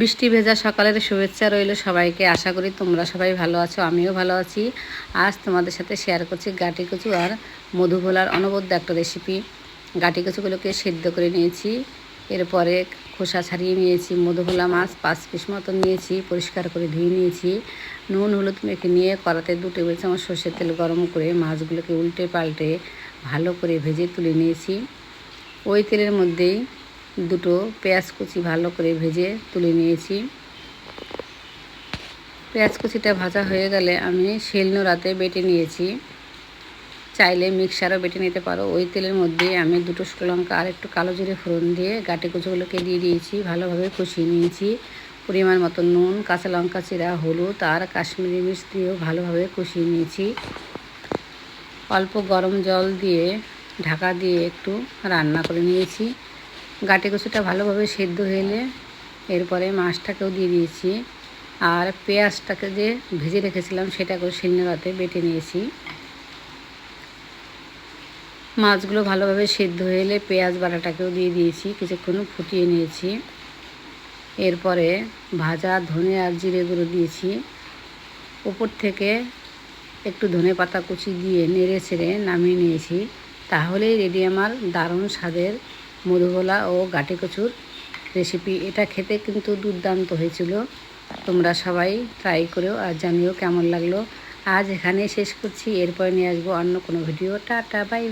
বৃষ্টি ভেজা সকালের শুভেচ্ছা রইল সবাইকে। আশা করি তোমরা সবাই ভালো আছো, আমিও ভালো আছি। আজ তোমাদের সাথে শেয়ার করছি গাটি কচু আর মধু ভোলার অনবদ্য একটা রেসিপি। গাটি কচুগুলোকে সেদ্ধ করে নিয়েছি, এরপরে খোসা ছাড়িয়ে নিয়েছি। মধু ভোলা মাছ 5 পিস মতো নিয়েছি, পরিষ্কার করে ধুয়ে নিয়েছি। নুন হলুদ মেখে নিয়ে কড়াতে 2 টেবিল চামচ সর্ষের তেল গরম করে মাছগুলোকে উল্টে পাল্টে ভালো করে ভেজে তুলে নিয়েছি। ওই তেলের মধ্যেই দুটো পেঁয়াজ কুচি ভালো করে ভেজে তুলে নিয়েছি। পেঁয়াজ কুচিটা ভাজা হয়ে গেলে আমি শিলনোড়াতে বেটে নিয়েছি, চাইলে মিক্সারও বেটে নিতে পারো। ওই তেলের মধ্যে আমি 2 শুকনো লঙ্কা আর একটু কালো জিরে ফোড়ন দিয়ে গাটি কচুগুলোকে দিয়ে দিয়েছি, ভালোভাবে কষিয়ে নিয়েছি। পরিমাণ মতো নুন, কাঁচা লঙ্কা চিরা, হলুদ আর কাশ্মীরি মির্চ দিয়েও ভালোভাবে কষিয়ে নিয়েছি। অল্প গরম জল দিয়ে ঢাকা দিয়ে একটু রান্না করে নিয়েছি। গাটি কচুটা ভালোভাবে সেদ্ধ হলে এরপরে মাছটাকেও দিয়ে দিয়েছি, আর পেঁয়াজটাকে যে ভেজে রেখেছিলাম সেটাকেও শিলনোড়াতে বেটে নিয়েছি। মাছগুলো ভালোভাবে সেদ্ধ হলে পেঁয়াজ বাটাটাকেও দিয়ে দিয়েছি, কিছুক্ষণ ফুটিয়ে নিয়েছি। এরপরে ভাজা ধনে আর জিরে গুঁড়ো দিয়েছি। উপর থেকে একটু ধনে পাতা কুচি দিয়ে নেড়ে ছেড়ে নামিয়ে নিয়েছি। তাহলেই রেডি আমার দারুণ স্বাদের মধুভোলা ও গাটি কচুর রেসিপি। এটা খেতে কিন্তু দুর্দান্ত হয়েছিল। তোমরা সবাই ট্রাই করেও আর জানিও কেমন লাগলো। আজ এখানে শেষ করছি, এরপর নিয়ে আসবো অন্য কোনো ভিডিও। Tata, by.